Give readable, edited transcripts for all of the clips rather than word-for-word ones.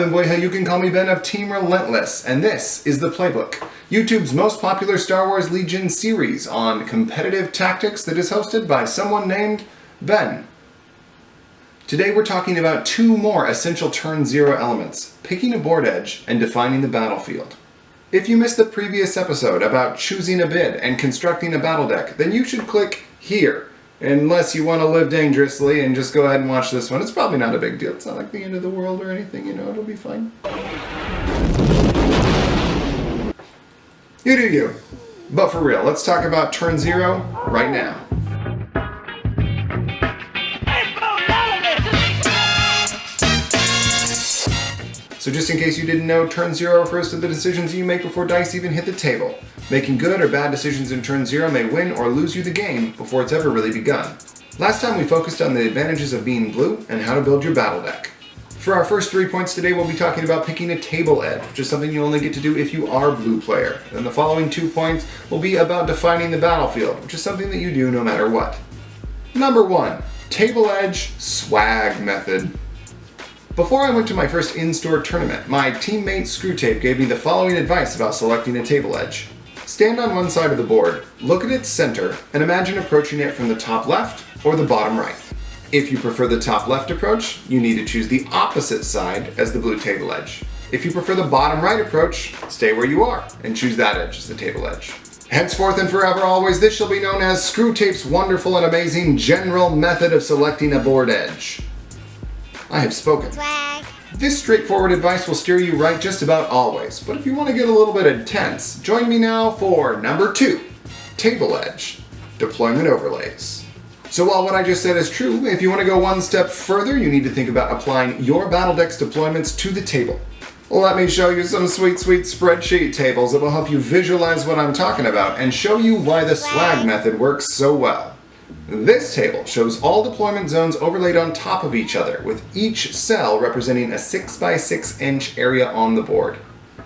Mbweha, you can call me Ben of Team Relentless, and this is The Playbook, YouTube's most popular Star Wars Legion series on competitive tactics that is hosted by someone named Ben. Today we're talking about two more essential turn zero elements, picking a board edge and defining the battlefield. If you missed the previous episode about choosing a bid and constructing a battle deck, then you should click here. Unless you want to live dangerously and just go ahead and watch this one. It's probably not a big deal. It's not like the end of the world or anything, you know, it'll be fine. You do you. But for real, let's talk about turn zero right now. So just in case you didn't know, turn zero refers to the decisions you make before dice even hit the table. Making good or bad decisions in turn zero may win or lose you the game before it's ever really begun. Last time we focused on the advantages of being blue and how to build your battle deck. For our first 3 points today, we'll be talking about picking a table edge, which is something you only get to do if you are blue player. And the following 2 points will be about defining the battlefield, which is something that you do no matter what. Number 1, table edge swag method. Before I went to my first in-store tournament, my teammate Screwtape gave me the following advice about selecting a table edge. Stand on one side of the board, look at its center, and imagine approaching it from the top left or the bottom right. If you prefer the top left approach, you need to choose the opposite side as the blue table edge. If you prefer the bottom right approach, stay where you are and choose that edge as the table edge. Henceforth and forever always, this shall be known as Screwtape's wonderful and amazing general method of selecting a board edge. I have spoken. Swag. This straightforward advice will steer you right just about always, but if you want to get a little bit intense, join me now for number 2, table edge, deployment overlays. So while what I just said is true, if you want to go one step further, you need to think about applying your battle deck's deployments to the table. Let me show you some sweet spreadsheet tables that will help you visualize what I'm talking about and show you why the swag method works so well. This table shows all deployment zones overlaid on top of each other, with each cell representing a 6x6 inch area on the board.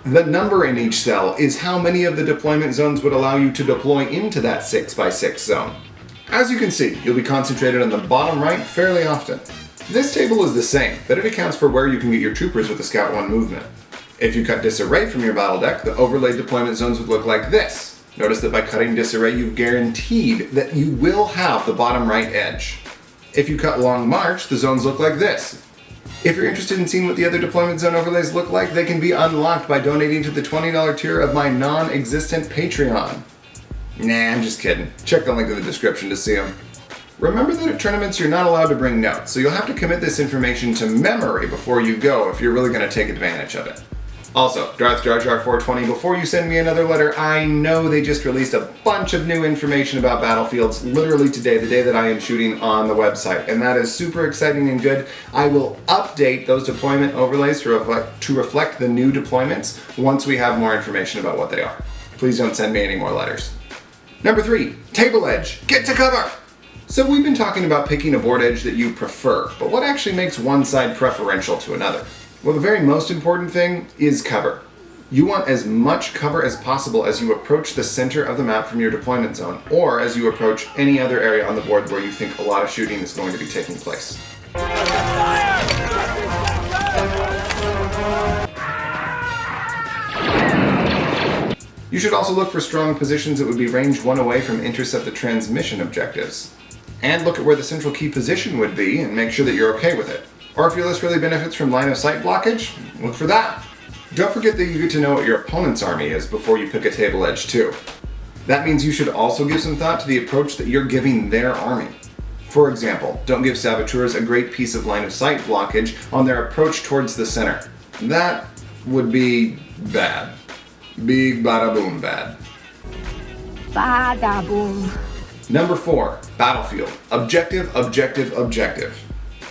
The number in each cell is how many of the deployment zones would allow you to deploy into that 6x6 zone. As you can see, you'll be concentrated on the bottom right fairly often. This table is the same, but it accounts for where you can get your troopers with the Scout 1 movement. If you cut disarray from your battle deck, the overlaid deployment zones would look like this. Notice that by cutting disarray, you've guaranteed that you will have the bottom right edge. If you cut long march, the zones look like this. If you're interested in seeing what the other deployment zone overlays look like, they can be unlocked by donating to the $20 tier of my non-existent Patreon. Nah, I'm just kidding. Check the link in the description to see them. Remember that at tournaments you're not allowed to bring notes, so you'll have to commit this information to memory before you go if you're really going to take advantage of it. Also, Darth Jar Jar 420, before you send me another letter, I know they just released a bunch of new information about battlefields literally today, the day that I am shooting on the website, and that is super exciting and good. I will update those deployment overlays to reflect the new deployments once we have more information about what they are. Please don't send me any more letters. Number 3, table edge, get to cover! So we've been talking about picking a board edge that you prefer, but what actually makes one side preferential to another? Well, the very most important thing is cover. You want as much cover as possible as you approach the center of the map from your deployment zone, or as you approach any other area on the board where you think a lot of shooting is going to be taking place. You should also look for strong positions that would be range 1 away from intercept the transmission objectives. And look at where the central key position would be and make sure that you're okay with it. Or if your list really benefits from line of sight blockage, look for that. Don't forget that you get to know what your opponent's army is before you pick a table edge too. That means you should also give some thought to the approach that you're giving their army. For example, don't give saboteurs a great piece of line of sight blockage on their approach towards the center. That would be bad. Big bada boom bad. Bada boom. Number 4, battlefield. Objective, objective, objective.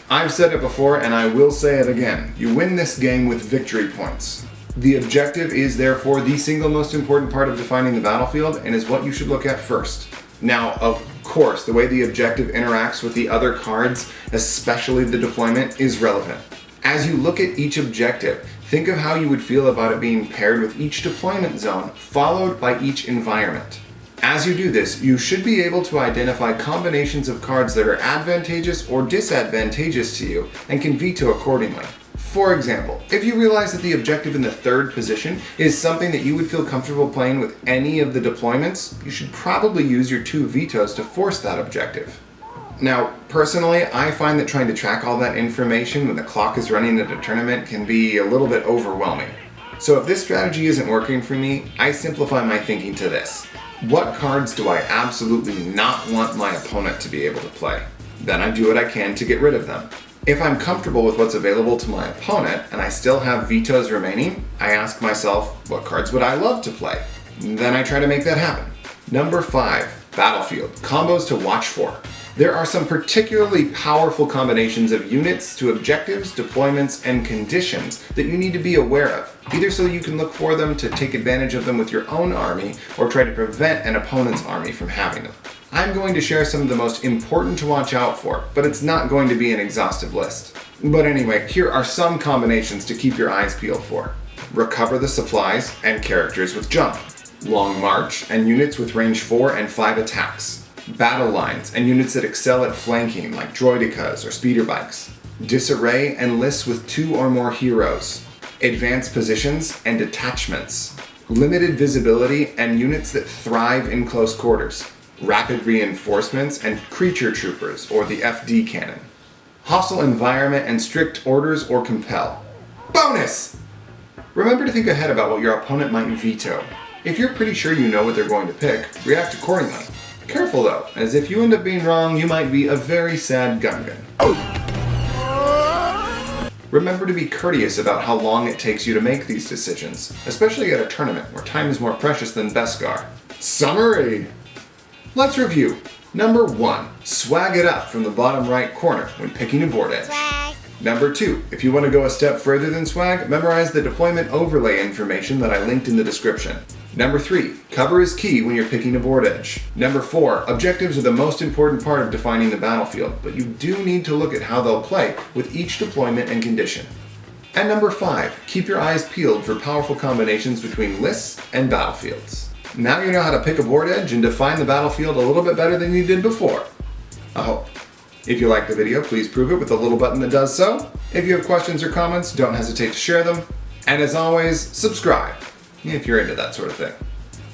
I've said it before and I will say it again. You win this game with victory points. The objective is therefore the single most important part of defining the battlefield and is what you should look at first. Now, of course, the way the objective interacts with the other cards, especially the deployment, is relevant. As you look at each objective, think of how you would feel about it being paired with each deployment zone, followed by each environment. As you do this, you should be able to identify combinations of cards that are advantageous or disadvantageous to you and can veto accordingly. For example, if you realize that the objective in the third position is something that you would feel comfortable playing with any of the deployments, you should probably use your 2 vetoes to force that objective. Now, personally, I find that trying to track all that information when the clock is running at a tournament can be a little bit overwhelming. So if this strategy isn't working for me, I simplify my thinking to this. What cards do I absolutely not want my opponent to be able to play? Then I do what I can to get rid of them. If I'm comfortable with what's available to my opponent and I still have vetoes remaining, I ask myself, what cards would I love to play? Then I try to make that happen. Number 5, Battlefield, combos to watch for. There are some particularly powerful combinations of units to objectives, deployments, and conditions that you need to be aware of, either so you can look for them to take advantage of them with your own army, or try to prevent an opponent's army from having them. I'm going to share some of the most important to watch out for, but it's not going to be an exhaustive list. But anyway, here are some combinations to keep your eyes peeled for. Recover the supplies and characters with jump. Long march and units with range 4 and 5 attacks. Battle lines and units that excel at flanking like droidicas or speeder bikes. Disarray and lists with 2 or more heroes. Advanced positions and detachments. Limited visibility and units that thrive in close quarters. Rapid reinforcements and creature troopers or the FD cannon. Hostile environment and strict orders or compel. Bonus! Remember to think ahead about what your opponent might veto. If you're pretty sure you know what they're going to pick, react accordingly. Careful though, as if you end up being wrong, you might be a very sad Gungan. Remember to be courteous about how long it takes you to make these decisions, especially at a tournament where time is more precious than Beskar. Summary! Let's review. Number 1, swag it up from the bottom right corner when picking a board edge. Number 2, if you want to go a step further than swag, memorize the deployment overlay information that I linked in the description. Number 3, cover is key when you're picking a board edge. Number 4, objectives are the most important part of defining the battlefield, but you do need to look at how they'll play with each deployment and condition. And number 5, keep your eyes peeled for powerful combinations between lists and battlefields. Now you know how to pick a board edge and define the battlefield a little bit better than you did before. I hope. If you liked the video, please prove it with the little button that does so. If you have questions or comments, don't hesitate to share them. And as always, subscribe, if you're into that sort of thing.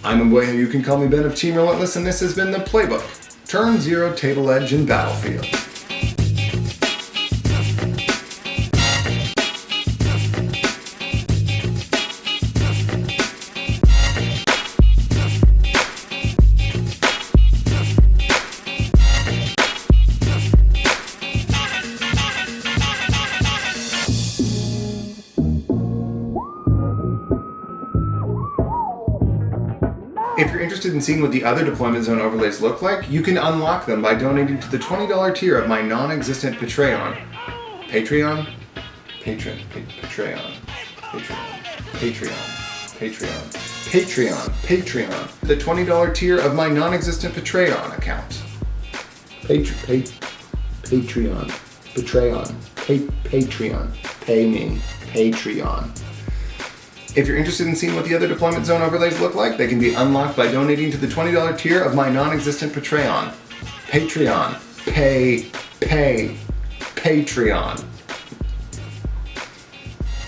I'm Mbweha, you can call me Ben of Team Relentless, and this has been the Playbook. Turn 0 Table Edge in Battlefield. If you're interested in seeing what the other deployment zone overlays look like, you can unlock them by donating to the $20 tier of my non-existent Patreon. Patreon? Patreon. The $20 tier of my non-existent Patreon account. Patreon. Pay me. Patreon. If you're interested in seeing what the other deployment zone overlays look like, they can be unlocked by donating to the $20 tier of my non-existent Patreon. Patreon. Patreon.